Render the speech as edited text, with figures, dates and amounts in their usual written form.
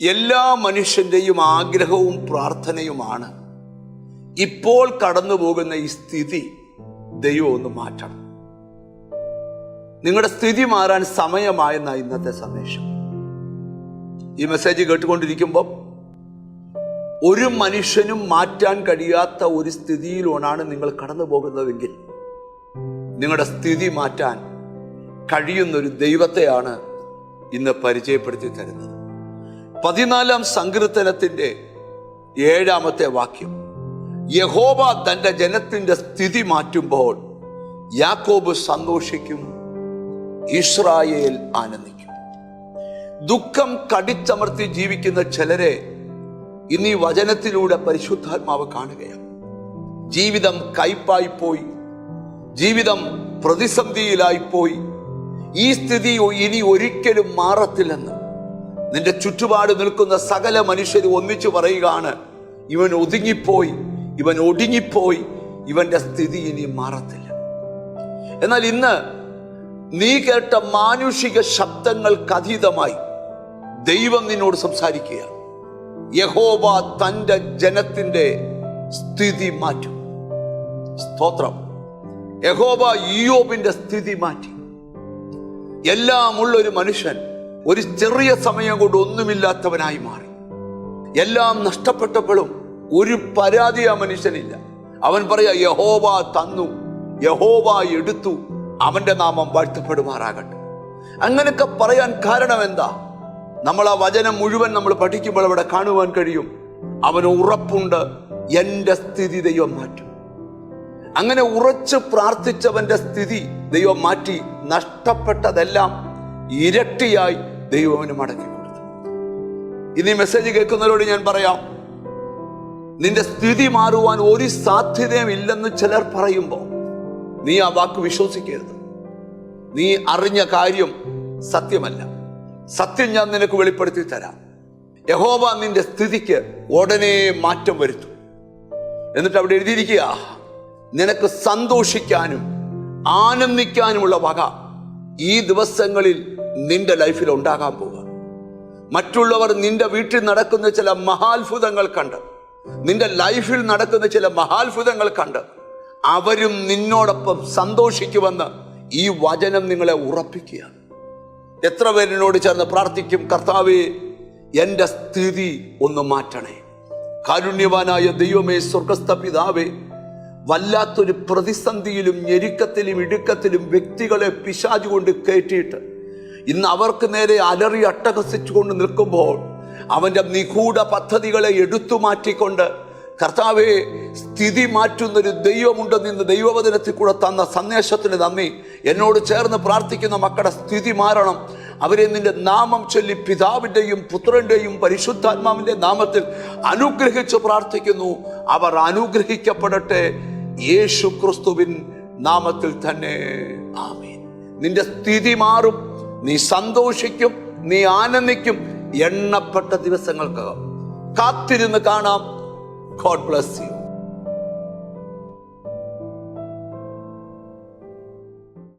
എല്ലാ മനുഷ്യൻ്റെയും ആഗ്രഹവും പ്രാർത്ഥനയുമാണ് ഇപ്പോൾ കടന്നു പോകുന്ന ഈ സ്ഥിതി ദൈവം ഒന്ന് മാറ്റണം. നിങ്ങളുടെ സ്ഥിതി മാറാൻ സമയമായെന്ന ഇന്നത്തെ സന്ദേശം. ഈ മെസ്സേജ് കേട്ടുകൊണ്ടിരിക്കുമ്പോൾ ഒരു മനുഷ്യനും മാറ്റാൻ കഴിയാത്ത ഒരു സ്ഥിതിയിലാണ് നിങ്ങൾ കടന്നു പോകുന്നതെങ്കിൽ നിങ്ങളുടെ സ്ഥിതി മാറ്റാൻ കഴിയുന്നൊരു ദൈവത്തെയാണ് ഇന്ന് പരിചയപ്പെടുത്തി തരുന്നത്. 14-ാം സങ്കീർത്തനത്തിന്റെ 7-ാമത്തെ വാക്യം, യഹോവ തന്റെ ജനത്തിന്റെ സ്ഥിതി മാറ്റുമ്പോൾ യാക്കോബ് സന്തോഷിക്കും, ഇസ്രായേൽ ആനന്ദിക്കും. ദുഃഖം കടിച്ചമർത്തി ജീവിക്കുന്ന ചിലരെ ഇന്ന് ഈ വചനത്തിലൂടെ പരിശുദ്ധാത്മാവ് കാണുകയാണ്. ജീവിതം കയ്പായി പോയി, ജീവിതം പ്രതിസന്ധിയിലായിപ്പോയി, ഈ സ്ഥിതി ഇനി ഒരിക്കലും മാറത്തില്ലെന്ന് നിന്റെ ചുറ്റുപാട് നിൽക്കുന്ന സകല മനുഷ്യരും ഒന്നിച്ചു പറയുകയാണ്, ഇവൻ ഒതുങ്ങിപ്പോയി, ഇവൻ ഒടുങ്ങിപ്പോയി, ഇവന്റെ സ്ഥിതി ഇനി മാറത്തില്ല. എന്നാൽ ഇന്ന് നീ കേട്ട മാനുഷിക ശബ്ദങ്ങൾക്കതീതമായി ദൈവം നിന്നോട് സംസാരിക്കുക. യഹോവ തന്റെ ജനത്തിന്റെ സ്ഥിതി മാറ്റും. സ്തോത്രം. യഹോവ ഇയ്യോബിന്റെ സ്ഥിതി മാറ്റി. എല്ലാമുള്ളൊരു മനുഷ്യൻ ഒരു ചെറിയ സമയം കൊണ്ട് ഒന്നുമില്ലാത്തവനായി മാറി. എല്ലാം നഷ്ടപ്പെട്ടപ്പോഴും ഒരു പരാതി ആ മനുഷ്യനില്ല. അവൻ പറയാ, യഹോവ തന്നു, യഹോവ എടുത്തു, അവന്റെ നാമം വാഴ്ത്തപ്പെടുമാറാകട്ടെ. അങ്ങനെയൊക്കെ പറയാൻ കാരണം എന്താ? നമ്മൾ ആ വചനം മുഴുവൻ നമ്മൾ പഠിക്കുമ്പോൾ അവിടെ കാണുവാൻ കഴിയും, അവന് ഉറപ്പുണ്ട്, എന്റെ സ്ഥിതി ദൈവം മാറ്റും. അങ്ങനെ ഉറച്ച് പ്രാർത്ഥിച്ചവന്റെ സ്ഥിതി ദൈവം മാറ്റി. നഷ്ടപ്പെട്ടതെല്ലാം ഇരട്ടിയായി ദൈവത്തിന് മടക്കി കൊടുത്തു. ഇനി മെസ്സേജ് കേൾക്കുന്നവരോട് ഞാൻ പറയാം, നിന്റെ സ്ഥിതി മാറുവാൻ ഒരു സാധ്യതയും ഇല്ലെന്ന് ചിലർ പറയുമ്പോൾ നീ ആ വാക്ക് വിശ്വസിക്കരുത്. നീ അറിഞ്ഞ കാര്യം സത്യമല്ല. സത്യം ഞാൻ നിനക്ക് വെളിപ്പെടുത്തി തരാം. യഹോവ നിന്റെ സ്ഥിതിക്ക് ഉടനെ മാറ്റം വരുത്തും. എന്നിട്ട് അവിടെ എഴുതിയിരിക്കുക, നിനക്ക് സന്തോഷിക്കാനും ആനന്ദിക്കാനുമുള്ള വക ഈ ദിവസങ്ങളിൽ നിന്റെ ലൈഫിൽ ഉണ്ടാകാൻ പോവുക. മറ്റുള്ളവർ നിന്റെ വീട്ടിൽ നടക്കുന്ന ചില മഹാത്ഭുതങ്ങൾ കണ്ട്, നിന്റെ ലൈഫിൽ നടക്കുന്ന ചില മഹാത്ഭുതങ്ങൾ കണ്ട് അവരും നിന്നോടൊപ്പം സന്തോഷിക്കുമെന്ന് ഈ വചനം നിങ്ങളെ ഉറപ്പിക്കുക. എത്ര പേരിനോട് ചേർന്ന് പ്രാർത്ഥിക്കും, കർത്താവേ എൻ്റെ സ്ഥിതി ഒന്ന് മാറ്റണേ. കാരുണ്യവാനായ ദൈവമേ, സ്വർഗസ്ഥ പിതാവേ, വല്ലാത്തൊരു പ്രതിസന്ധിയിലും ഞെരുക്കത്തിലും ഇടുക്കത്തിലും വ്യക്തികളെ പിശാച് കൊണ്ട് കയറ്റിയിട്ട് ഇന്ന് അവർക്ക് നേരെ അലറി അട്ടഹസിച്ചുകൊണ്ട് നിൽക്കുമ്പോൾ അവൻ്റെ നിഗൂഢ പദ്ധതികളെ എടുത്തു മാറ്റിക്കൊണ്ട് കർത്താവെ സ്ഥിതി മാറ്റുന്നൊരു ദൈവമുണ്ടെന്ന് ഇന്ന് ദൈവവചനത്തിൽ കൂടെ തന്ന സന്ദേശത്തിന് നന്ദി. എന്നോട് ചേർന്ന് പ്രാർത്ഥിക്കുന്ന മക്കളുടെ സ്ഥിതി മാറണം. അവരെ നിന്റെ നാമം ചൊല്ലി പിതാവിൻ്റെയും പുത്രൻ്റെയും പരിശുദ്ധാത്മാവിൻ്റെ നാമത്തിൽ അനുഗ്രഹിച്ച് പ്രാർത്ഥിക്കുന്നു. അവർ അനുഗ്രഹിക്കപ്പെടട്ടെ യേശു ക്രിസ്തുവിൻ നാമത്തിൽ തന്നെ. ആമേൻ. നിന്റെ സ്ഥിതി മാറും, നീ സന്തോഷിക്കും, നീ ആനന്ദിക്കും. എണ്ണപ്പെട്ട ദിവസങ്ങൾക്കകം കാത്തിരുന്ന് കാണാം. God bless you.